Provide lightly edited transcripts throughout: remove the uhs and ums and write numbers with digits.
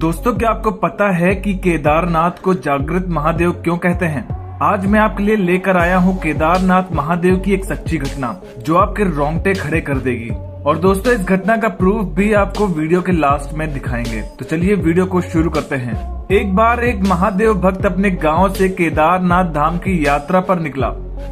दोस्तों, क्या आपको पता है कि केदारनाथ को जागृत महादेव क्यों कहते हैं? आज मैं आपके लिए लेकर आया हूँ केदारनाथ महादेव की एक सच्ची घटना जो आपके रोंगटे खड़े कर देगी। और दोस्तों, इस घटना का प्रूफ भी आपको वीडियो के लास्ट में दिखाएंगे। तो चलिए वीडियो को शुरू करते हैं। एक बार एक महादेव भक्त अपने गांव से केदारनाथ धाम की यात्रा पर निकला।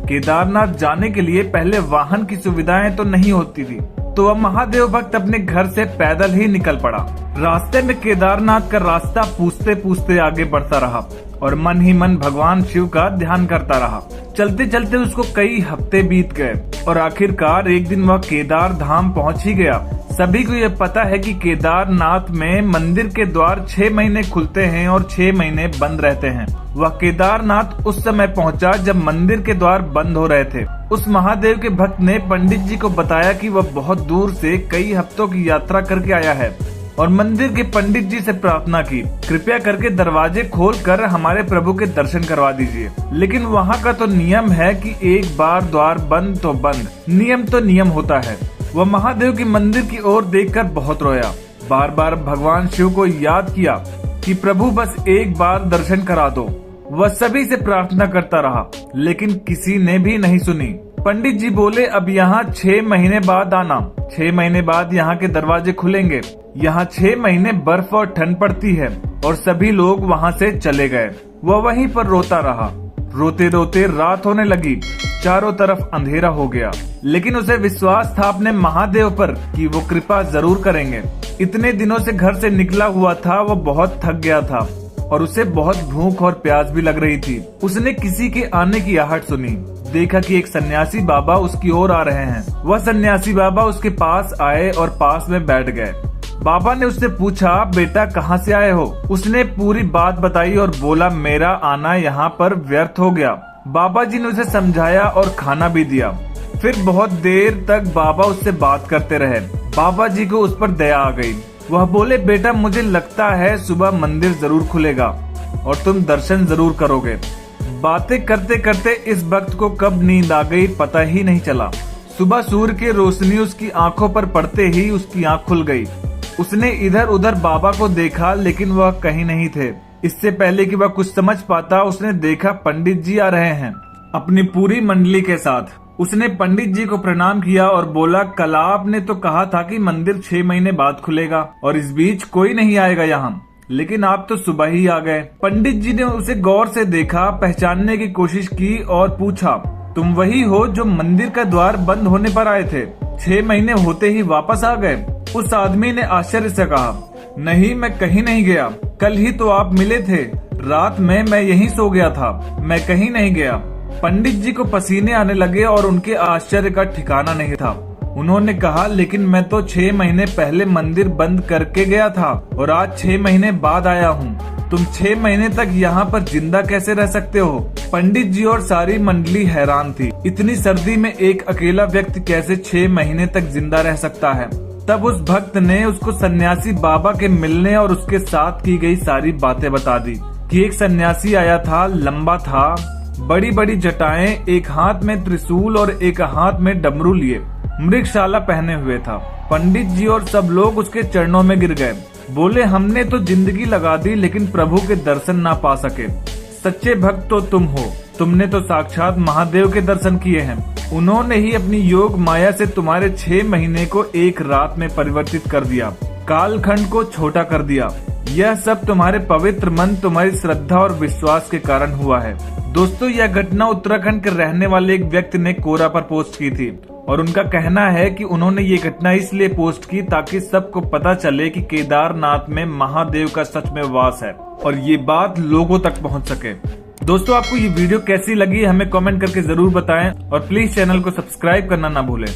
केदारनाथ जाने के लिए पहले वाहन की सुविधाएं तो नहीं होती थी, तो वह महादेव भक्त अपने घर से पैदल ही निकल पड़ा। रास्ते में केदारनाथ का रास्ता पूछते पूछते आगे बढ़ता रहा और मन ही मन भगवान शिव का ध्यान करता रहा। चलते चलते उसको कई हफ्ते बीत गए और आखिरकार एक दिन वह केदार धाम पहुंच ही गया। सभी को यह पता है कि केदारनाथ में मंदिर के द्वार 6 महीने खुलते हैं और 6 महीने बंद रहते हैं। वह केदारनाथ उस समय पहुंचा जब मंदिर के द्वार बंद हो रहे थे। उस महादेव के भक्त ने पंडित जी को बताया कि वह बहुत दूर से कई हफ्तों की यात्रा करके आया है और मंदिर के पंडित जी से प्रार्थना की, कृपया करके दरवाजे खोलकर हमारे प्रभु के दर्शन करवा दीजिए। लेकिन वहाँ का तो नियम है कि एक बार द्वार बंद तो बंद, नियम तो नियम होता है। वह महादेव की मंदिर की ओर देखकर बहुत रोया, बार बार भगवान शिव को याद किया कि प्रभु बस एक बार दर्शन करा दो। वह सभी से प्रार्थना करता रहा, लेकिन किसी ने भी नहीं सुनी। पंडित जी बोले, अब यहाँ 6 महीने बाद आना, 6 महीने बाद यहाँ के दरवाजे खुलेंगे। यहाँ 6 महीने बर्फ और ठंड पड़ती है। और सभी लोग वहाँ से चले गए। वह वहीं पर रोता रहा। रोते रोते रात होने लगी, चारों तरफ अंधेरा हो गया। लेकिन उसे विश्वास था अपने महादेव पर कि वो कृपा जरूर करेंगे। इतने दिनों से घर से निकला हुआ था, वो बहुत थक गया था और उसे बहुत भूख और प्यास भी लग रही थी। उसने किसी के आने की आहट सुनी, देखा कि एक सन्यासी बाबा उसकी ओर आ रहे हैं। वह सन्यासी बाबा उसके पास आए और पास में बैठ गए। बाबा ने उससे पूछा, बेटा कहाँ से आए हो? उसने पूरी बात बताई और बोला, मेरा आना यहाँ पर व्यर्थ हो गया। बाबा जी ने उसे समझाया और खाना भी दिया। फिर बहुत देर तक बाबा उससे बात करते रहे। बाबा जी को उस पर दया आ गई। वह बोले, बेटा मुझे लगता है सुबह मंदिर जरूर खुलेगा और तुम दर्शन जरूर करोगे। बातें करते करते इस भक्त को कब नींद आ गई पता ही नहीं चला। सुबह सूर्य की रोशनी उसकी आंखों पर पड़ते ही उसकी आंख खुल गई। उसने इधर उधर बाबा को देखा, लेकिन वह कहीं नहीं थे। इससे पहले कि वह कुछ समझ पाता, उसने देखा पंडित जी आ रहे हैं अपनी पूरी मंडली के साथ। उसने पंडित जी को प्रणाम किया और बोला, कल आपने तो कहा था कि मंदिर 6 महीने बाद खुलेगा और इस बीच कोई नहीं आएगा यहाँ, लेकिन आप तो सुबह ही आ गए। पंडित जी ने उसे गौर से देखा, पहचानने की कोशिश की और पूछा, तुम वही हो जो मंदिर का द्वार बंद होने पर आए थे? 6 महीने होते ही वापस आ गए? उस आदमी ने आश्चर्य से कहा, नहीं, मैं कहीं नहीं गया। कल ही तो आप मिले थे। रात में मैं यहीं सो गया था, मैं कहीं नहीं गया। पंडित जी को पसीने आने लगे और उनके आश्चर्य का ठिकाना नहीं था। उन्होंने कहा, लेकिन मैं तो 6 महीने पहले मंदिर बंद करके गया था और आज 6 महीने बाद आया हूँ। तुम 6 महीने तक यहाँ पर जिंदा कैसे रह सकते हो? पंडित जी और सारी मंडली हैरान थी। इतनी सर्दी में एक अकेला व्यक्ति कैसे 6 महीने तक जिंदा रह सकता है? तब उस भक्त ने उसको सन्यासी बाबा के मिलने और उसके साथ की गई सारी बातें बता दी कि एक सन्यासी आया था, लंबा था, बड़ी बड़ी जटाएं, एक हाथ में त्रिशूल और एक हाथ में डमरू लिए, मृगशाला पहने हुए था। पंडित जी और सब लोग उसके चरणों में गिर गए। बोले, हमने तो जिंदगी लगा दी लेकिन प्रभु के दर्शन ना पा सके। सच्चे भक्त तो तुम हो, तुमने तो साक्षात महादेव के दर्शन किए हैं। उन्होंने ही अपनी योग माया से तुम्हारे 6 महीने को एक रात में परिवर्तित कर दिया, कालखंड को छोटा कर दिया। यह सब तुम्हारे पवित्र मन, तुम्हारी श्रद्धा और विश्वास के कारण हुआ है। दोस्तों, यह घटना उत्तराखंड के रहने वाले एक व्यक्ति ने कोरा पर पोस्ट की थी और उनका कहना है कि उन्होंने ये घटना इसलिए पोस्ट की ताकि सबको पता चले कि केदारनाथ में महादेव का सच में वास है और ये बात लोगों तक पहुंच सके। दोस्तों, आपको ये वीडियो कैसी लगी हमें कमेंट करके जरूर बताएं और प्लीज चैनल को सब्सक्राइब करना ना भूलें।